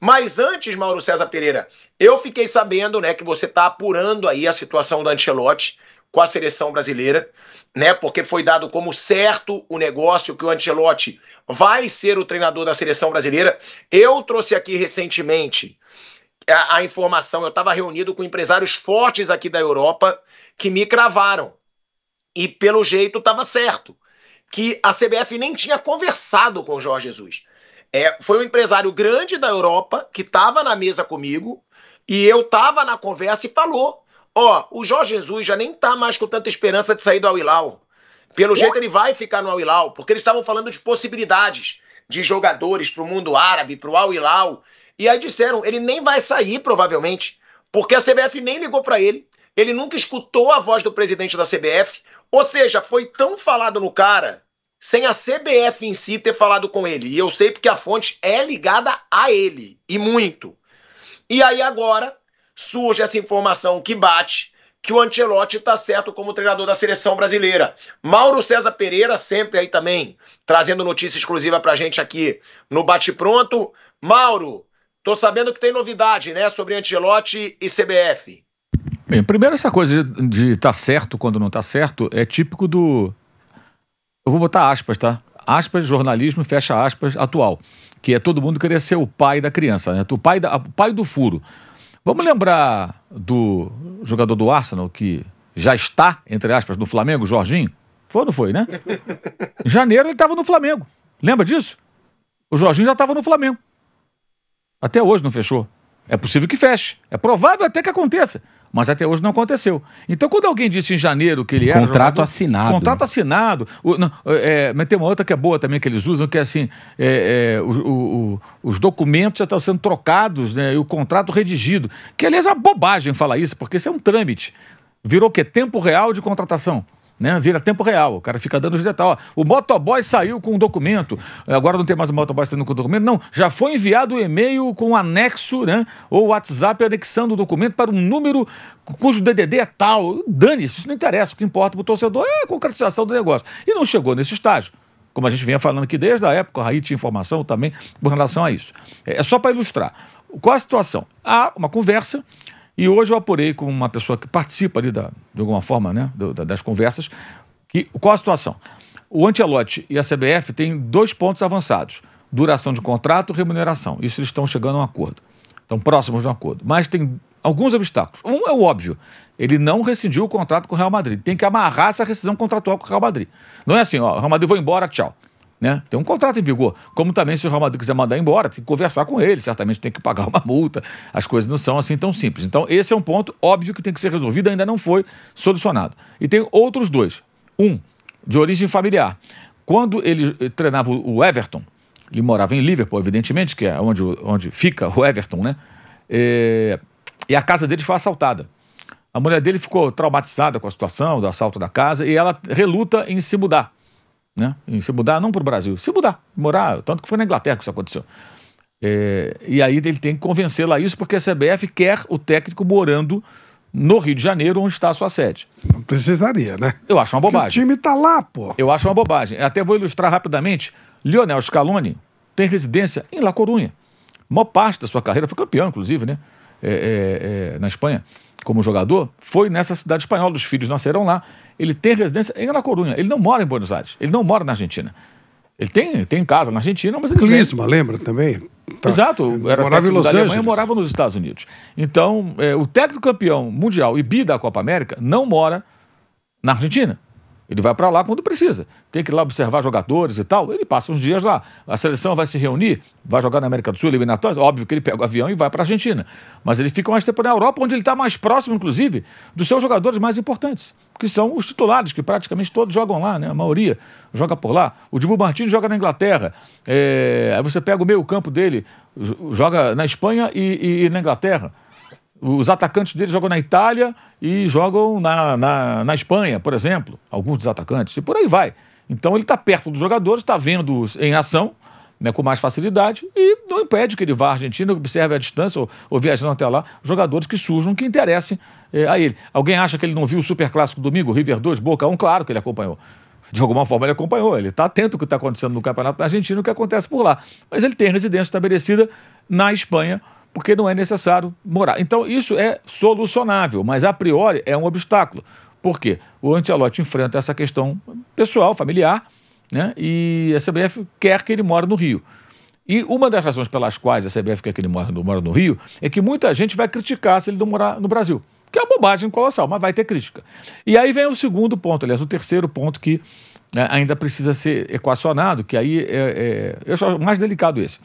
Mas antes, Mauro César Pereira, eu fiquei sabendo, né, que você está apurando aí a situação do Ancelotti com a seleção brasileira, né, porque foi dado como certo o negócio que o Ancelotti vai ser o treinador da seleção brasileira. Eu trouxe aqui recentemente a informação, eu estava reunido com empresários fortes aqui da Europa que me cravaram, e pelo jeito estava certo, que a CBF nem tinha conversado com o Jorge Jesus. Foi um empresário grande da Europa que estava na mesa comigo, e eu estava na conversa e falou: o Jorge Jesus já nem está mais com tanta esperança de sair do Al Hilal. Pelo jeito ele vai ficar no Al Hilal, porque eles estavam falando de possibilidades de jogadores para o mundo árabe, para o Al Hilal. E aí disseram, ele nem vai sair provavelmente, porque a CBF nem ligou para ele, ele nunca escutou a voz do presidente da CBF, ou seja, foi tão falado no cara, sem a CBF em si ter falado com ele. E eu sei porque a fonte é ligada a ele, e muito. E aí agora surge essa informação que bate, que o Ancelotti está certo como treinador da seleção brasileira. Mauro César Pereira, sempre aí também, trazendo notícia exclusiva pra gente aqui no Bate Pronto. Mauro, tô sabendo que tem novidade, né, sobre Ancelotti e CBF. Bem, primeiro essa coisa de estar certo quando não está certo é típico do... Eu vou botar aspas, tá? Aspas, jornalismo, fecha aspas, atual. Que é todo mundo querer ser o pai da criança, né? O pai do furo. Vamos lembrar do jogador do Arsenal que já está, entre aspas, no Flamengo, Jorginho? Foi ou não foi, né? Em janeiro ele estava no Flamengo. Lembra disso? O Jorginho já estava no Flamengo. Até hoje não fechou. É possível que feche. É provável até que aconteça. Mas até hoje não aconteceu. Então, quando alguém disse em janeiro que ele era contrato assinado. Contrato assinado. Mas tem uma outra que é boa também que eles usam, que é assim, os documentos já estão sendo trocados, né, e o contrato redigido. Que, aliás, é uma bobagem falar isso, porque isso é um trâmite. Virou o quê? Tempo real de contratação. Né? Vira tempo real, o cara fica dando os detalhes. O motoboy saiu com um documento, agora não tem mais o motoboy saindo com o documento, não, já foi enviado o e-mail com um anexo, né? Ou o WhatsApp anexando o documento para um número cujo DDD é tal. Dane-se, isso não interessa, o que importa para o torcedor é a concretização do negócio. E não chegou nesse estágio, como a gente vinha falando aqui desde a época, a Raí tinha informação também com relação a isso. É só para ilustrar. Qual a situação? Há uma conversa. E hoje eu apurei com uma pessoa que participa ali de alguma forma, né, das conversas, qual a situação? O Ancelotti e a CBF têm 2 pontos avançados: duração de contrato e remuneração. Isso eles estão chegando a um acordo. Estão próximos de um acordo. Mas tem alguns obstáculos. Um é o óbvio. Ele não rescindiu o contrato com o Real Madrid. Tem que amarrar essa rescisão contratual com o Real Madrid. Não é assim, o Real Madrid vou embora, tchau. Né? Tem um contrato em vigor. Como também, se o Real Madrid quiser mandar embora, tem que conversar com ele, certamente tem que pagar uma multa. As coisas não são assim tão simples. Então, esse é um ponto óbvio que tem que ser resolvido, ainda não foi solucionado. E tem outros 2. Um, de origem familiar. Quando ele treinava o Everton, ele morava em Liverpool, evidentemente, que é onde fica o Everton, né? E a casa dele foi assaltada. A mulher dele ficou traumatizada com a situação do assalto da casa e ela reluta em se mudar. Né? Em se mudar, não para o Brasil, se mudar, morar, tanto que foi na Inglaterra que isso aconteceu. E aí ele tem que convencê-la a isso, porque a CBF quer o técnico morando no Rio de Janeiro, onde está a sua sede. Não precisaria, né? Eu acho uma bobagem. Porque o time tá lá, pô. Eu acho uma bobagem. Até vou ilustrar rapidamente. Lionel Scaloni tem residência em La Coruña. A maior parte da sua carreira, foi campeão, inclusive, né? Na Espanha, como jogador, foi nessa cidade espanhola, os filhos nasceram lá. Ele tem residência em La Coruña. Ele não mora em Buenos Aires. Ele não mora na Argentina. Ele tem casa na Argentina, mas ele... Klinsmann, lembra também? Tá. Exato. Era morava em Los Alemanha, Angeles. morava nos Estados Unidos. Então, o técnico campeão mundial e bi da Copa América não mora na Argentina. Ele vai para lá quando precisa. Tem que ir lá observar jogadores e tal. Ele passa uns dias lá. A seleção vai se reunir, vai jogar na América do Sul, eliminatórias. Óbvio que ele pega o avião e vai para a Argentina. Mas ele fica mais tempo na Europa, onde ele está mais próximo, inclusive, dos seus jogadores mais importantes, que são os titulares, que praticamente todos jogam lá, né? A maioria joga por lá. O Dibu Martins joga na Inglaterra. Aí você pega o meio-campo dele, joga na Espanha e na Inglaterra. Os atacantes dele jogam na Itália e jogam na Espanha, por exemplo. Alguns dos atacantes. E por aí vai. Então ele está perto dos jogadores, está vendo-os em ação, né, com mais facilidade, e não impede que ele vá à Argentina, observe à distância ou viajando até lá, jogadores que surjam, que interessem a ele. Alguém acha que ele não viu o Superclássico domingo, River 2, Boca 1? Claro que ele acompanhou. de alguma forma ele acompanhou, ele está atento ao que está acontecendo no Campeonato Argentino, o que acontece por lá. Mas ele tem residência estabelecida na Espanha, porque não é necessário morar. Então isso é solucionável, mas a priori é um obstáculo. Por quê? O Ancelotti enfrenta essa questão pessoal, familiar, né? E a CBF quer que ele more no Rio. E uma das razões pelas quais a CBF quer que ele mora no Rio é que muita gente vai criticar se ele não morar no Brasil. Que é uma bobagem colossal, mas vai ter crítica. E aí vem o segundo ponto, aliás, o terceiro ponto que ainda precisa ser equacionado, que aí eu acho mais delicado esse.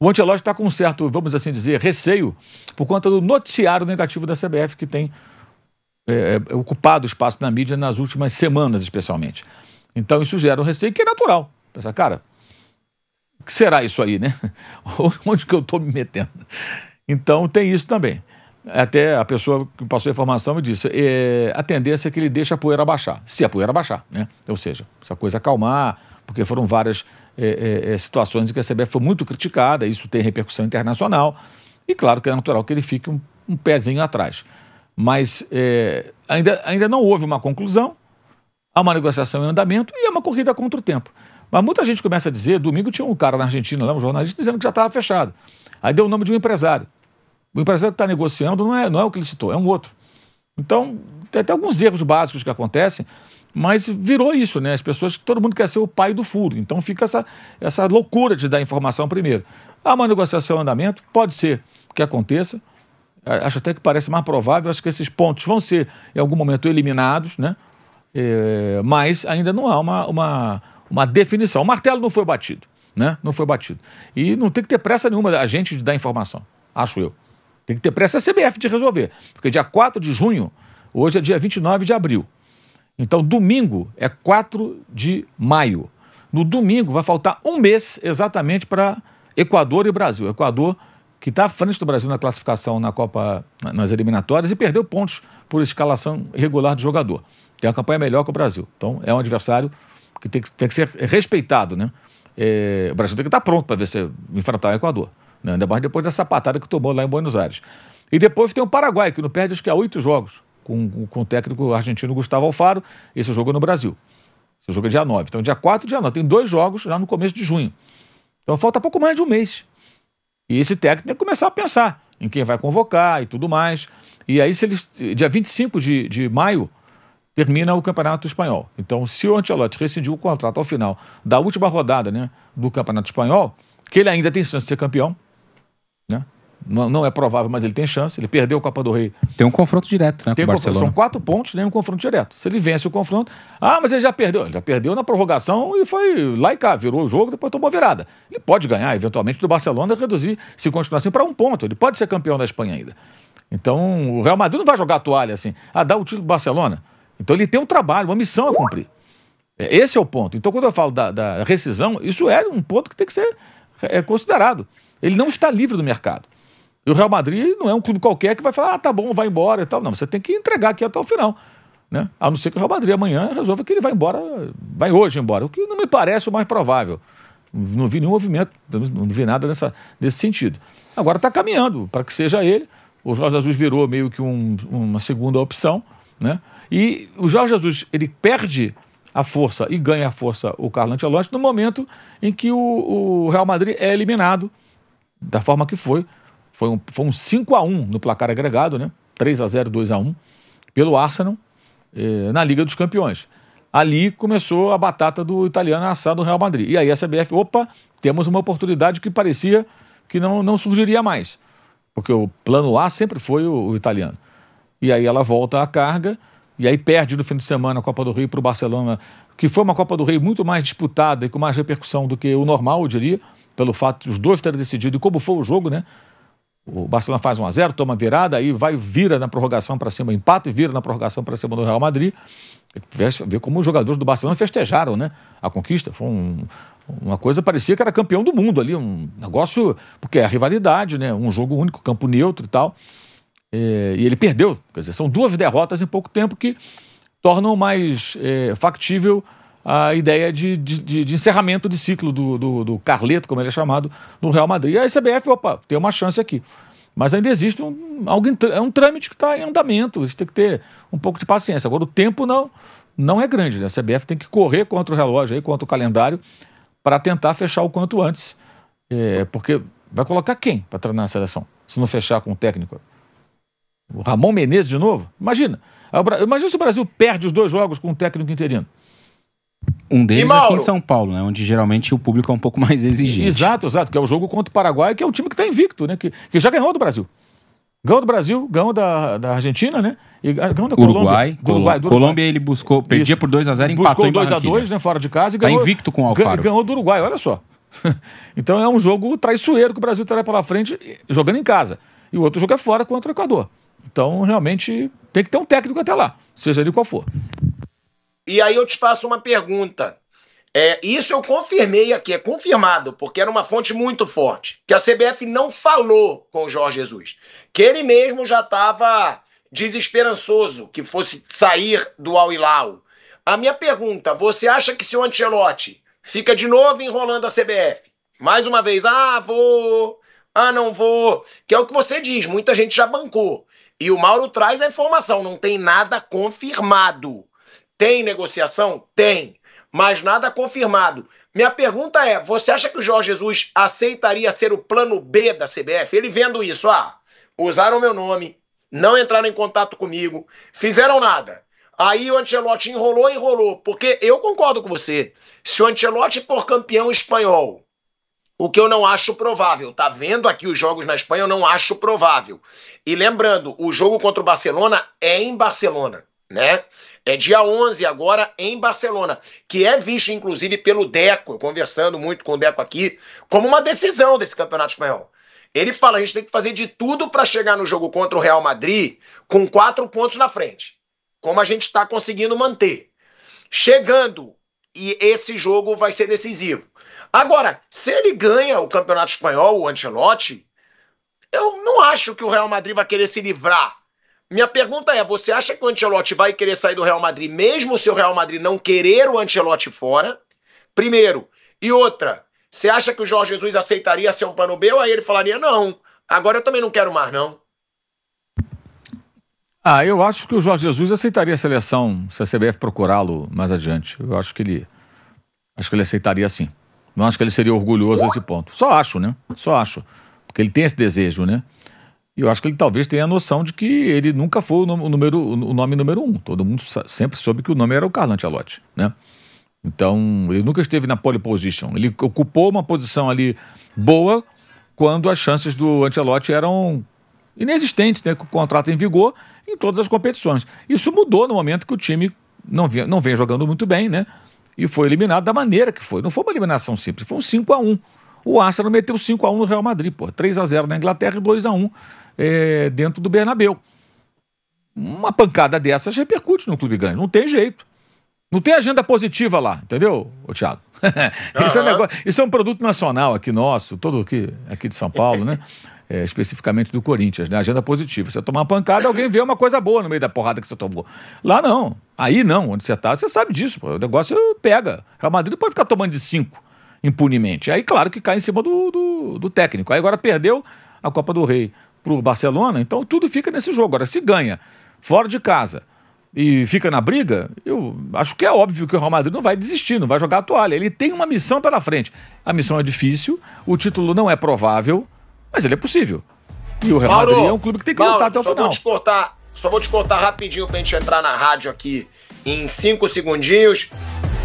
O Ancelotti está com um certo, vamos assim dizer, receio por conta do noticiário negativo da CBF que tem ocupado espaço na mídia nas últimas semanas, especialmente. Então isso gera um receio que é natural. Pensa, cara, o que será isso aí, né? Onde que eu estou me metendo? Então tem isso também. Até a pessoa que passou a informação me disse, a tendência é que ele deixe a poeira baixar, se a poeira baixar, né? Ou seja, se a coisa acalmar, porque foram várias situações em que a CBF foi muito criticada, isso tem repercussão internacional, e claro que é natural que ele fique um pezinho atrás. Mas ainda não houve uma conclusão, há uma negociação em andamento e é uma corrida contra o tempo. Mas muita gente começa a dizer, domingo tinha um cara na Argentina, lá, um jornalista, dizendo que já estava fechado. Aí deu o nome de um empresário. O empresário que está negociando não é o que ele citou, é um outro. Então, tem até alguns erros básicos que acontecem, mas virou isso, né? As pessoas, todo mundo quer ser o pai do furo. Então fica essa loucura de dar informação primeiro. Há uma negociação em andamento, pode ser que aconteça. Acho até que parece mais provável, acho que esses pontos vão ser, em algum momento, eliminados, né? Mas ainda não há uma definição. O martelo não foi batido, né? Não foi batido. E não tem que ter pressa nenhuma a gente de dar informação, acho eu. Tem que ter pressa a CBF de resolver. Porque dia 4 de junho, hoje é dia 29 de abril. Então, domingo é 4 de maio. No domingo vai faltar um mês exatamente para Equador e Brasil. Equador, que está à frente do Brasil na classificação na Copa, nas eliminatórias, e perdeu pontos por escalação irregular de jogador. Tem uma campanha melhor que o Brasil. Então, é um adversário que tem que ser respeitado, né? O Brasil tem que estar pronto para ver se enfrentar o Equador. Né? Ainda mais depois dessa patada que tomou lá em Buenos Aires. E depois tem o Paraguai, que não perde acho que há 8 jogos, com o técnico argentino Gustavo Alfaro. Esse jogo é no Brasil. Esse jogo é dia 9. Então, dia 4 e dia 9. Tem 2 jogos já no começo de junho. Então, falta pouco mais de um mês. E esse técnico tem que começar a pensar em quem vai convocar e tudo mais. E aí, dia 25 de maio, termina o Campeonato Espanhol. Então, se o Ancelotti rescindiu o contrato ao final da última rodada, né, do Campeonato Espanhol, que ele ainda tem chance de ser campeão, né? Não é provável, mas ele tem chance. Ele perdeu a Copa do Rei. Tem um confronto direto, né, com o Barcelona. São 4 pontos, nem um confronto direto. Se ele vence o confronto... Ah, mas ele já perdeu. Ele já perdeu na prorrogação e foi lá e cá. Virou o jogo, depois tomou virada. Ele pode ganhar, eventualmente, do Barcelona, reduzir, se continuar assim, para 1 ponto. Ele pode ser campeão da Espanha ainda. Então, o Real Madrid não vai jogar a toalha assim. Dá o título do Barcelona. Então, ele tem um trabalho, uma missão a cumprir. Esse é o ponto. Então, quando eu falo da rescisão, isso é um ponto que tem que ser considerado. Ele não está livre do mercado. E o Real Madrid não é um clube qualquer que vai falar, tá bom, vai embora e tal. Não, você tem que entregar aqui até o final, né? A não ser que o Real Madrid amanhã resolva que ele vai embora, vai hoje embora, o que não me parece o mais provável. Não vi nenhum movimento, não vi nada nesse sentido. Agora está caminhando para que seja ele. O Jorge Jesus virou meio que uma segunda opção, né? E o Jorge Jesus, ele perde a força e ganha a força o Carlo Ancelotti no momento em que o Real Madrid é eliminado da forma que foi. Foi um 5-1 no placar agregado, né? 3-0, 2-1, pelo Arsenal, na Liga dos Campeões. Ali começou a batata do italiano assar do Real Madrid. E aí a CBF, temos uma oportunidade que parecia que não surgiria mais. Porque o plano A sempre foi o italiano. E aí ela volta à carga, e aí perde no fim de semana a Copa do Rei para o Barcelona, que foi uma Copa do Rei muito mais disputada e com mais repercussão do que o normal, eu diria, pelo fato de os dois terem decidido, e como foi o jogo, né? O Barcelona faz 1-0, toma virada, aí vira na prorrogação para cima, empata e vira na prorrogação para cima do Real Madrid. Vê como os jogadores do Barcelona festejaram, né, a conquista. Foi uma coisa, parecia que era campeão do mundo ali, um negócio, porque é a rivalidade, né, um jogo único, campo neutro e tal. E ele perdeu, quer dizer, são 2 derrotas em pouco tempo que tornam mais factível a ideia de encerramento de ciclo do Carleto, como ele é chamado, no Real Madrid. E a CBF, tem uma chance aqui. Mas ainda existe um trâmite que está em andamento, isso tem que ter um pouco de paciência. Agora, o tempo não não é grande, né? A CBF tem que correr contra o relógio, aí, contra o calendário, para tentar fechar o quanto antes. Porque vai colocar quem para treinar a seleção, se não fechar com o técnico? O Ramon Menezes de novo? Imagina. Imagina se o Brasil perde os 2 jogos com o técnico interino. Um deles aqui em São Paulo, né? Onde geralmente o público é um pouco mais exigente. Exato, que é o jogo contra o Paraguai, que é um time que está invicto, né? Que já ganhou do Brasil. Ganhou do Brasil, ganhou da Argentina, né? E ganhou da Uruguai. Uruguai. Colômbia ele buscou, perdia por 2-0, empatou em Barranquilla. Buscou 2-2, né? Fora de casa e ganhou. Tá invicto com o Alfaro. Ganhou do Uruguai, olha só. Então é um jogo traiçoeiro que o Brasil terá pela frente jogando em casa. E o outro jogo é fora contra o Equador. Então realmente tem que ter um técnico até lá, seja ele qual for. E aí eu te faço uma pergunta. Isso eu confirmei aqui, é confirmado, porque era uma fonte muito forte, que a CBF não falou com o Jorge Jesus, que ele mesmo já estava desesperançoso que fosse sair do Al Hilal. A minha pergunta, você acha que se o Ancelotti fica de novo enrolando a CBF, mais uma vez, vou, não vou, que é o que você diz, muita gente já bancou, e o Mauro traz a informação, não tem nada confirmado. Tem negociação? Tem. Mas nada confirmado. Minha pergunta é, você acha que o Jorge Jesus aceitaria ser o plano B da CBF? Ele vendo isso, usaram meu nome, não entraram em contato comigo, fizeram nada. Aí o Ancelotti enrolou, porque eu concordo com você. Se o Ancelotti for campeão espanhol, o que eu não acho provável, tá vendo aqui os jogos na Espanha, eu não acho provável. E lembrando, o jogo contra o Barcelona é em Barcelona, né? É dia 11 agora em Barcelona, que é visto inclusive pelo Deco, conversando muito com o Deco aqui, como uma decisão desse campeonato espanhol. Ele fala, a gente tem que fazer de tudo para chegar no jogo contra o Real Madrid com 4 pontos na frente, como a gente está conseguindo manter. Chegando, e esse jogo vai ser decisivo. Agora, se ele ganha o campeonato espanhol, o Ancelotti, eu não acho que o Real Madrid vai querer se livrar. Minha pergunta é, você acha que o Ancelotti vai querer sair do Real Madrid, mesmo se o Real Madrid não querer o Ancelotti fora? Primeiro. E outra, você acha que o Jorge Jesus aceitaria ser um plano B ou aí ele falaria, não, agora eu também não quero mais, não? Eu acho que o Jorge Jesus aceitaria a seleção se a CBF procurá-lo mais adiante. Eu acho que ele aceitaria sim. Não acho que ele seria orgulhoso a esse ponto. Só acho, né? Só acho. Porque ele tem esse desejo, né? E eu acho que ele talvez tenha a noção de que ele nunca foi o nome número 1. Todo mundo sempre soube que o nome era o Carlo Ancelotti, né? Então, ele nunca esteve na pole position. Ele ocupou uma posição ali boa quando as chances do Ancelotti eram inexistentes, né? Com o contrato em vigor em todas as competições. Isso mudou no momento que o time não vem jogando muito bem, né? E foi eliminado da maneira que foi. Não foi uma eliminação simples, foi um 5-1. O Arsenal meteu 5-1 no Real Madrid, 3-0 na Inglaterra e 2-1 dentro do Bernabéu. Uma pancada dessas repercute no clube grande, não tem jeito. Não tem agenda positiva lá, entendeu, Thiago? Isso é um produto nacional aqui nosso, todo aqui de São Paulo, né? Especificamente do Corinthians, né? Agenda positiva. Você tomar uma pancada, alguém vê uma coisa boa no meio da porrada que você tomou. Lá não. Aí não, onde você tá, você sabe disso. O negócio pega. Real Madrid não pode ficar tomando de 5 impunemente. Aí, claro que cai em cima do técnico. Aí agora perdeu a Copa do Rei pro Barcelona, então tudo fica nesse jogo. Agora, se ganha fora de casa e fica na briga, eu acho que é óbvio que o Real Madrid não vai desistir, não vai jogar a toalha. Ele tem uma missão pela frente. A missão é difícil, o título não é provável, mas ele é possível. E o Real Madrid é um clube que tem que lutar até o final. Só vou te cortar rapidinho pra gente entrar na rádio aqui em 5 segundinhos.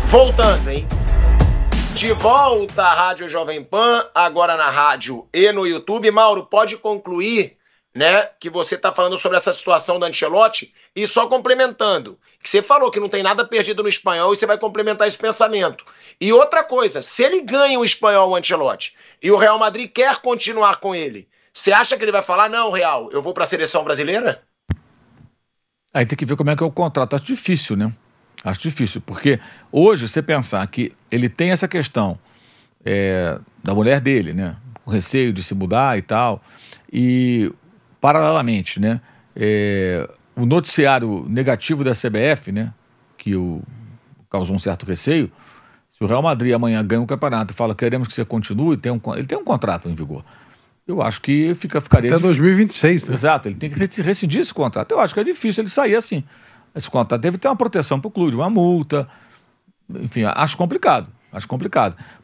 Voltando, hein? De volta à Rádio Jovem Pan, agora na rádio e no YouTube. Mauro, pode concluir, né, que você está falando sobre essa situação do Ancelotti e só complementando, que você falou que não tem nada perdido no espanhol e você vai complementar esse pensamento. E outra coisa, se ele ganha o espanhol, o Ancelotti, e o Real Madrid quer continuar com ele, você acha que ele vai falar, não, Real, eu vou para a seleção brasileira? Aí tem que ver como é que é o contrato. Acho difícil, né? Acho difícil, porque hoje você pensar que ele tem essa questão da mulher dele, né? Com receio de se mudar e tal, e paralelamente, né? O noticiário negativo da CBF, né? Que causou um certo receio. Se o Real Madrid amanhã ganha um campeonato e fala queremos que você continue, ele tem um contrato em vigor. Eu acho que ficaria... Até 2026, né? Exato, ele tem que rescindir esse contrato. Eu acho que é difícil ele sair assim. Esse contrato deve ter uma proteção para o clube, uma multa. Enfim, acho complicado.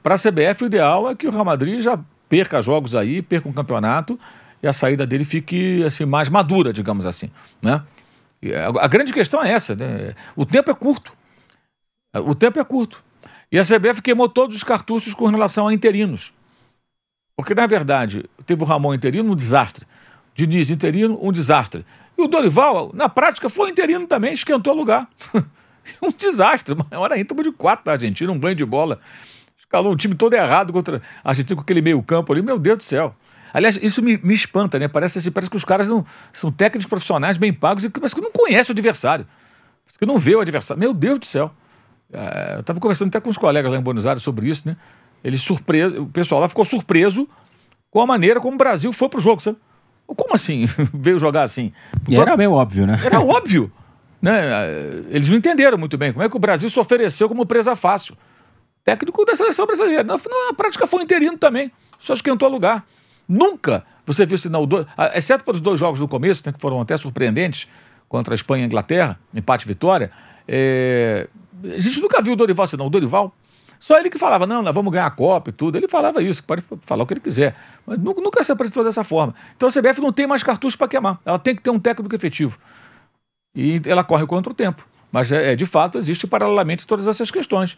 Para a CBF, o ideal é que o Real Madrid já perca jogos aí, perca um campeonato e a saída dele fique assim, mais madura, digamos assim, né? A grande questão é essa, né? O tempo é curto. E a CBF queimou todos os cartuchos com relação a interinos. Porque, na verdade, teve o Ramon interino, um desastre. Diniz interino, um desastre. E o Dorival, na prática, foi interino também, esquentou lugar. Um desastre. Uma hora íntimo de 4 da Argentina, um banho de bola. Escalou um time todo errado contra a Argentina com aquele meio campo ali. Meu Deus do céu. Aliás, isso me espanta, né? Parece que os caras não são técnicos profissionais bem pagos e parece que não conhecem o adversário. Parece que não vê o adversário. Meu Deus do céu. Eu estava conversando até com os colegas lá em Buenos Aires sobre isso, né? O pessoal lá ficou surpreso com a maneira como o Brasil foi pro jogo, sabe? Como assim? Veio jogar assim? E era meio óbvio, né? Era óbvio. Né? Eles não entenderam muito bem como é que o Brasil se ofereceu como presa fácil. Técnico da seleção brasileira. Na prática foi interino também. Só esquentou lugar. Nunca você viu sinal, exceto para os 2 jogos do começo, né, que foram até surpreendentes, contra a Espanha e a Inglaterra, empate e vitória. A gente nunca viu o Dorival senão. O Dorival, só ele que falava, não, nós vamos ganhar a Copa e tudo. Ele falava isso, pode falar o que ele quiser. Mas nunca se apresentou dessa forma. Então a CBF não tem mais cartucho para queimar. Ela tem que ter um técnico efetivo. E ela corre contra o tempo. Mas, de fato, existe paralelamente todas essas questões.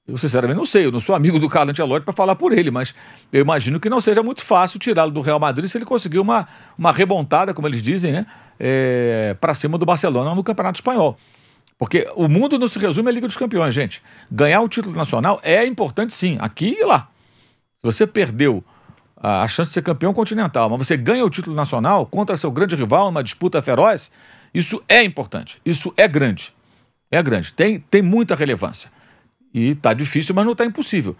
Eu, sinceramente, não sei. Eu não sou amigo do Carlo Ancelotti para falar por ele, mas eu imagino que não seja muito fácil tirá-lo do Real Madrid se ele conseguir uma remontada, como eles dizem, né, para cima do Barcelona no Campeonato Espanhol. Porque o mundo não se resume à Liga dos Campeões, gente. Ganhar o título nacional é importante, sim, aqui e lá. Se você perdeu a chance de ser campeão continental, mas você ganha o título nacional contra seu grande rival, uma disputa feroz, isso é importante, isso é grande. É grande, tem muita relevância. E está difícil, mas não está impossível.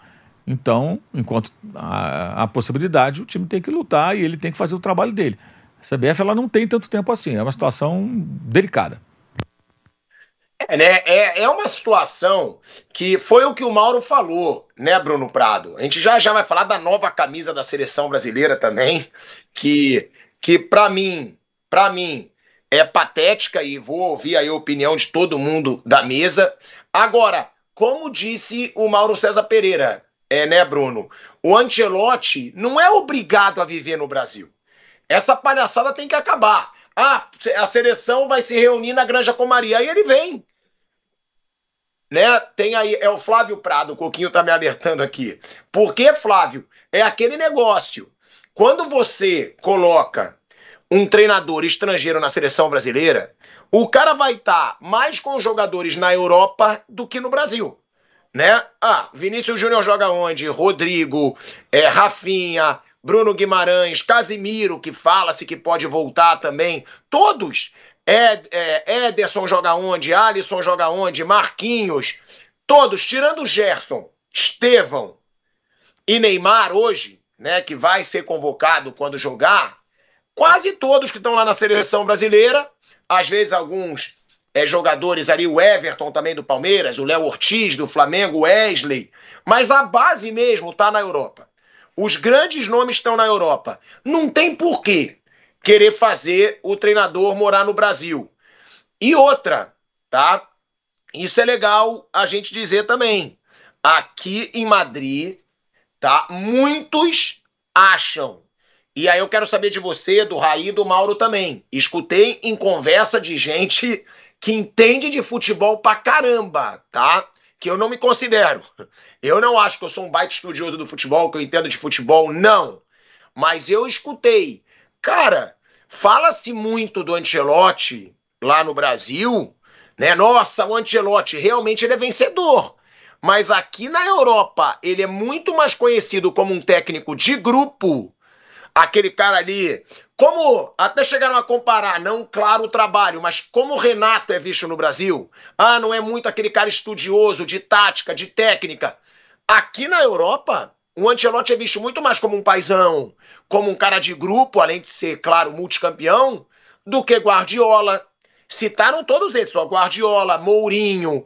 Então, enquanto há possibilidade, o time tem que lutar e ele tem que fazer o trabalho dele. A CBF ela não tem tanto tempo assim, é uma situação delicada. É uma situação que foi o que o Mauro falou, né, Bruno Prado? A gente já vai falar da nova camisa da seleção brasileira também, que para mim é patética e vou ouvir aí a opinião de todo mundo da mesa. Agora, como disse o Mauro César Pereira, né, Bruno? O Ancelotti não é obrigado a viver no Brasil. Essa palhaçada tem que acabar. A seleção vai se reunir na Granja Comaria. Aí ele vem. Né? Tem aí, é o Flávio Prado, o Coquinho tá me alertando aqui. Por que, Flávio? É aquele negócio. Quando você coloca um treinador estrangeiro na seleção brasileira, o cara vai estar mais com os jogadores na Europa do que no Brasil. Né? Vinícius Júnior joga onde? Rodrigo, Rafinha, Bruno Guimarães, Casimiro, que fala-se que pode voltar também. Todos. Ederson joga onde? Alisson joga onde? Marquinhos. Todos, tirando o Gerson, Estevão e Neymar hoje, né, que vai ser convocado quando jogar, quase todos que estão lá na seleção brasileira, às vezes alguns jogadores ali, o Everton também do Palmeiras, o Léo Ortiz do Flamengo, o Wesley, mas a base mesmo está na Europa. Os grandes nomes estão na Europa. Não tem porquê querer fazer o treinador morar no Brasil. E outra, tá? Isso é legal a gente dizer também. Aqui em Madrid, tá? Muitos acham. E aí eu quero saber de você, do Raí e do Mauro também. Escutei em conversa de gente que entende de futebol pra caramba, tá? Que eu não me considero. Eu não acho que eu sou um baita estudioso do futebol, que eu entendo de futebol, não. Mas eu escutei. Cara, fala-se muito do Ancelotti lá no Brasil, né? Nossa, o Ancelotti, realmente ele é vencedor. Mas aqui na Europa, ele é muito mais conhecido como um técnico de grupo. Aquele cara ali, como até chegaram a comparar, não claro o trabalho, mas como o Renato é visto no Brasil. Não é muito aquele cara estudioso de tática, de técnica. Aqui na Europa, o Ancelotti é visto muito mais como um paizão, como um cara de grupo, além de ser, claro, multicampeão, do que Guardiola. Citaram todos esses, ó, Guardiola, Mourinho.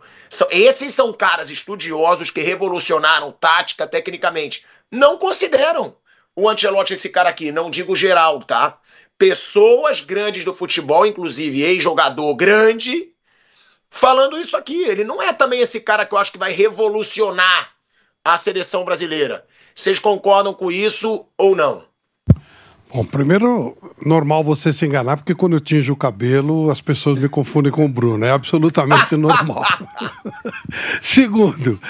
Esses são caras estudiosos que revolucionaram tática, tecnicamente. Não consideram o Ancelotti esse cara aqui, não digo geral, tá? Pessoas grandes do futebol, inclusive ex-jogador grande, falando isso aqui. Ele não é também esse cara que eu acho que vai revolucionar a seleção brasileira. Vocês concordam com isso ou não? Bom, primeiro, normal você se enganar, porque quando eu tinjo o cabelo, as pessoas me confundem com o Bruno. É absolutamente normal. Segundo,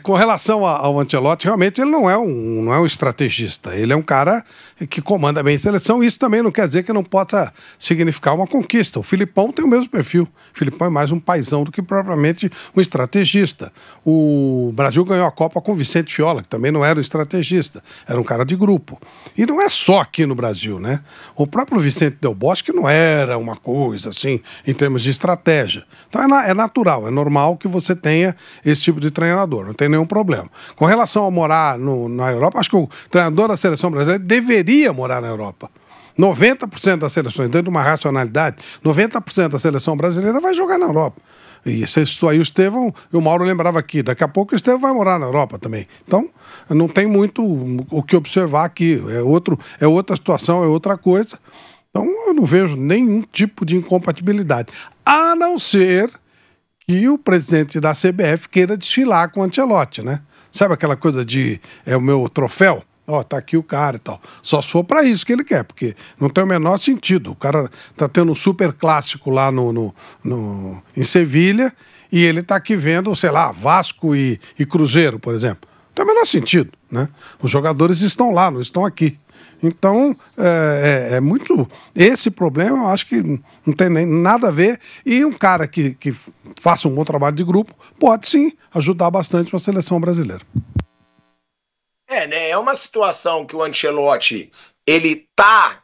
com relação ao Ancelotti, realmente ele não é um estrategista. Ele é um cara que comanda bem a seleção. Isso também não quer dizer que não possa significar uma conquista. O Filipão tem o mesmo perfil. O Filipão é mais um paizão do que propriamente um estrategista. O Brasil ganhou a Copa com o Vicente Fiola, que também não era um estrategista. Era um cara de grupo. E não é só aqui no Brasil, né? O próprio Vicente Del Bosque não era uma coisa assim, em termos de estratégia. Então é natural, é normal que você tenha esse tipo de treinador, não tem nenhum problema. Com relação a morar na Europa, acho que o treinador da seleção brasileira deveria morar na Europa. 90% das seleções, dentro de uma racionalidade, 90% da seleção brasileira vai jogar na Europa. E você citou aí o Estevão, e o Mauro lembrava aqui, daqui a pouco o Estevão vai morar na Europa também. Então, não tem muito o que observar aqui. É outra situação, é outra coisa. Então, eu não vejo nenhum tipo de incompatibilidade. A não ser que o presidente da CBF queira desfilar com o Ancelotti, né? Sabe aquela coisa de o meu troféu? Ó, tá aqui o cara e tal. Só se for pra isso que ele quer, porque não tem o menor sentido. O cara tá tendo um super clássico lá em Sevilha e ele tá aqui vendo, sei lá, Vasco e Cruzeiro, por exemplo. Não tem o menor sentido, né? Os jogadores estão lá, não estão aqui. Então, é muito... Esse problema eu acho que não tem nem nada a ver. E um cara que faça um bom trabalho de grupo pode sim ajudar bastante a seleção brasileira. Né? É uma situação que o Ancelotti, ele tá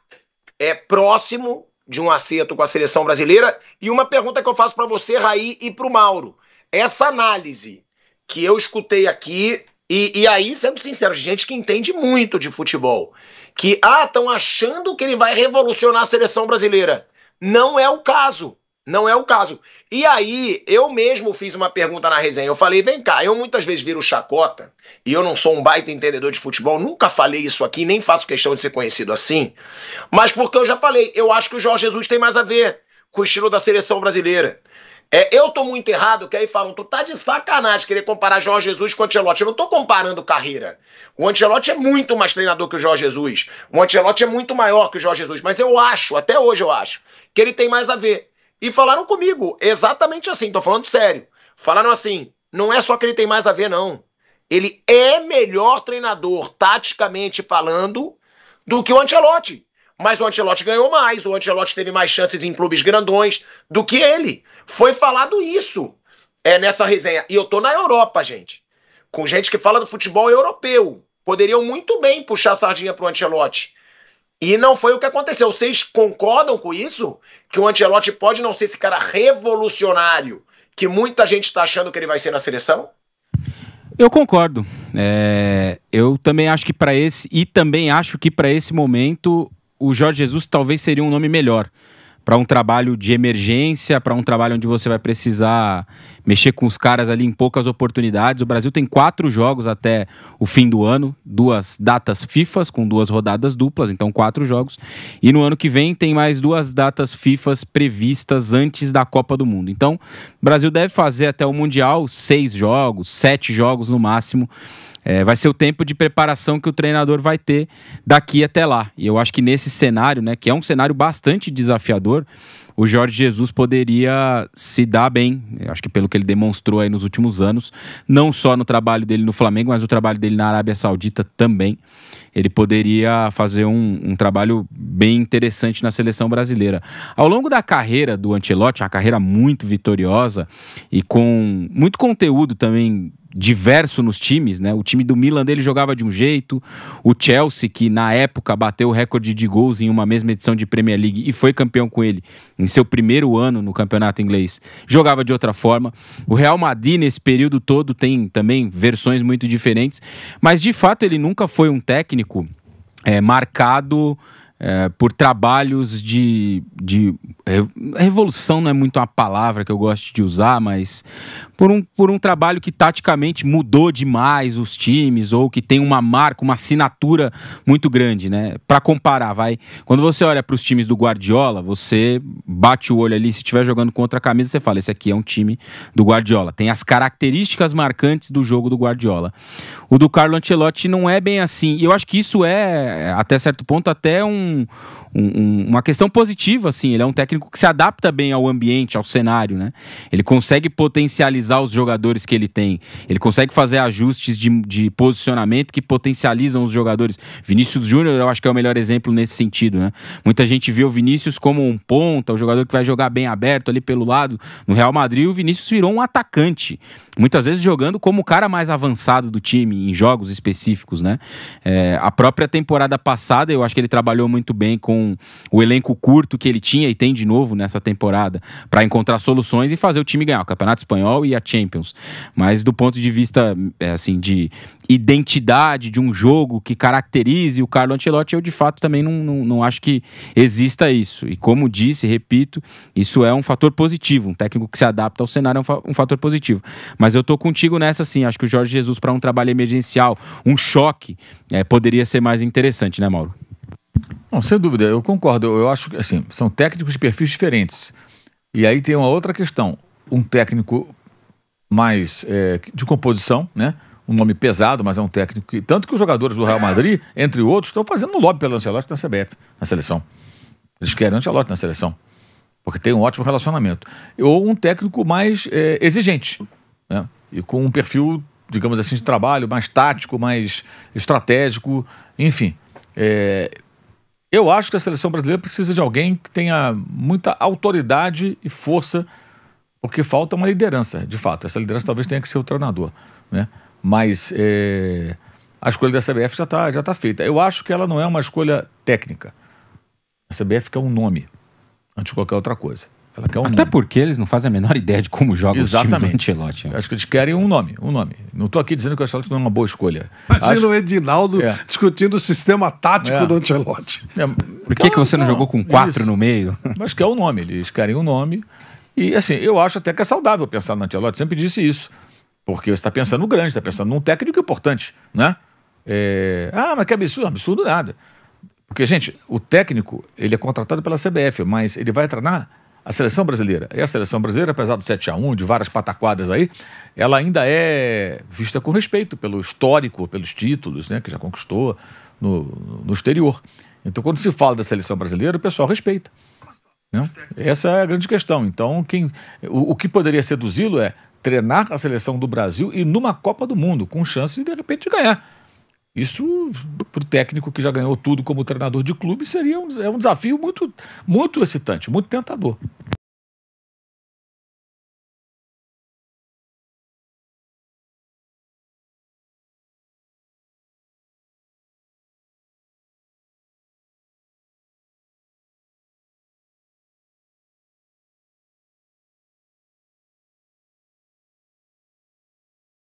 próximo de um acerto com a seleção brasileira. E uma pergunta que eu faço para você, Raí, e para o Mauro. Essa análise que eu escutei aqui, e aí, sendo sincero, gente que entende muito de futebol, que, estão achando que ele vai revolucionar a seleção brasileira. Não é o caso. Não é o caso. E aí, eu mesmo fiz uma pergunta na resenha. Eu falei, vem cá, eu muitas vezes viro chacota, e eu não sou um baita entendedor de futebol, nunca falei isso aqui, nem faço questão de ser conhecido assim, mas porque eu já falei, eu acho que o Jorge Jesus tem mais a ver com o estilo da seleção brasileira. Eu tô muito errado, que aí falam, tu tá de sacanagem querer comparar Jorge Jesus com o Ancelotti. Eu não tô comparando carreira. O Ancelotti é muito mais treinador que o Jorge Jesus. O Ancelotti é muito maior que o Jorge Jesus, mas eu acho, até hoje eu acho, que ele tem mais a ver. E falaram comigo, exatamente assim, tô falando sério. Falaram assim, não é só que ele tem mais a ver, não. Ele é melhor treinador, taticamente falando, do que o Ancelotti. Mas o Ancelotti ganhou mais, o Ancelotti teve mais chances em clubes grandões do que ele. Foi falado isso nessa resenha. E eu tô na Europa, gente. Com gente que fala do futebol europeu. Poderiam muito bem puxar a sardinha pro Ancelotti. E não foi o que aconteceu. Vocês concordam com isso? Que o Ancelotti pode não ser esse cara revolucionário que muita gente está achando que ele vai ser na seleção? Eu concordo. Eu também acho que para esse momento o Jorge Jesus talvez seria um nome melhor para um trabalho de emergência, para um trabalho onde você vai precisar mexer com os caras ali em poucas oportunidades. O Brasil tem 4 jogos até o fim do ano, 2 datas FIFAs com 2 rodadas duplas, então 4 jogos. E no ano que vem tem mais 2 datas FIFAs previstas antes da Copa do Mundo. Então, o Brasil deve fazer até o Mundial 6 jogos, 7 jogos no máximo. Vai ser o tempo de preparação que o treinador vai ter daqui até lá. E eu acho que nesse cenário, né, que é um cenário bastante desafiador, o Jorge Jesus poderia se dar bem. Eu acho que pelo que ele demonstrou aí nos últimos anos, não só no trabalho dele no Flamengo, mas no trabalho dele na Arábia Saudita também. Ele poderia fazer um trabalho bem interessante na seleção brasileira. Ao longo da carreira do Ancelotti, uma carreira muito vitoriosa e com muito conteúdo também diverso nos times, né? O time do Milan dele jogava de um jeito, o Chelsea, que na época bateu o recorde de gols em uma mesma edição de Premier League e foi campeão com ele em seu primeiro ano no campeonato inglês, jogava de outra forma. O Real Madrid nesse período todo tem também versões muito diferentes, mas de fato ele nunca foi um técnico marcado por trabalhos de revolução não é muito uma palavra que eu gosto de usar, mas por um trabalho que taticamente mudou demais os times, ou que tem uma marca, uma assinatura muito grande, né? Para comparar, quando você olha para os times do Guardiola, você bate o olho ali, se estiver jogando com outra camisa, você fala, esse aqui é um time do Guardiola. Tem as características marcantes do jogo do Guardiola. O do Carlo Ancelotti não é bem assim. E eu acho que isso é, até certo ponto, até uma questão positiva, assim. Ele é um técnico que se adapta bem ao ambiente, ao cenário, né? Ele consegue potencializar os jogadores que ele tem. Ele consegue fazer ajustes de posicionamento que potencializam os jogadores. Vinícius Júnior, eu acho que é o melhor exemplo nesse sentido, né? Muita gente vê o Vinícius como um ponta, o jogador que vai jogar bem aberto ali pelo lado. No Real Madrid, o Vinícius virou um atacante. Muitas vezes jogando como o cara mais avançado do time, em jogos específicos, né? A própria temporada passada, eu acho que ele trabalhou muito bem com o elenco curto que ele tinha e tem de novo nessa temporada, para encontrar soluções e fazer o time ganhar o Campeonato Espanhol e a Champions. Mas do ponto de vista, assim, de identidade de um jogo que caracterize o Carlo Ancelotti, eu de fato também não acho que exista isso. E como disse, repito, isso é um fator positivo. Um técnico que se adapta ao cenário é um fator positivo. Mas eu tô contigo nessa, sim. Acho que o Jorge Jesus, para um trabalho emergencial, um choque, poderia ser mais interessante, né, Mauro? Não, sem dúvida, eu concordo. Eu acho que, assim, são técnicos de perfis diferentes. E aí tem uma outra questão. Um técnico mais de composição, né? Um nome pesado, mas é um técnico que... Tanto que os jogadores do Real Madrid, entre outros, estão fazendo lobby pelo Ancelotti na CBF, na seleção. Eles querem o Ancelotti na seleção, porque tem um ótimo relacionamento. Ou um técnico mais exigente, né? E com um perfil, digamos assim, de trabalho mais tático, mais estratégico, enfim. Eu acho que a seleção brasileira precisa de alguém que tenha muita autoridade e força, porque falta uma liderança, de fato. Essa liderança talvez tenha que ser o treinador, né? Mas a escolha da CBF já tá feita. Eu acho que ela não é uma escolha técnica. A CBF quer um nome, antes de qualquer outra coisa. Ela quer um Até nome. porque eles não fazem a menor ideia de como joga o time do Ancelotti. Eu acho que eles querem um nome. Não estou aqui dizendo que o Ancelotti não é uma boa escolha. Imagina o Edinaldo discutindo o sistema tático do Ancelotti. Por que você não jogou com 4 no meio? Mas que é o nome, eles querem um nome. E assim, eu acho até que é saudável pensar no Ancelotti, sempre disse isso. Porque você está pensando grande, está pensando num técnico importante, né? Mas que absurdo, absurdo nada. Porque, gente, o técnico, ele é contratado pela CBF, mas ele vai treinar a seleção brasileira. E a seleção brasileira, apesar do 7-1, de várias pataquadas aí, ela ainda é vista com respeito pelo histórico, pelos títulos, né, que já conquistou no exterior. Então, quando se fala da seleção brasileira, o pessoal respeita, né? Essa é a grande questão. Então, o que poderia seduzi-lo é treinar a seleção do Brasil e numa Copa do Mundo, com chance de repente de ganhar. Isso, para o técnico que já ganhou tudo como treinador de clube, seria um desafio muito, muito excitante, muito tentador.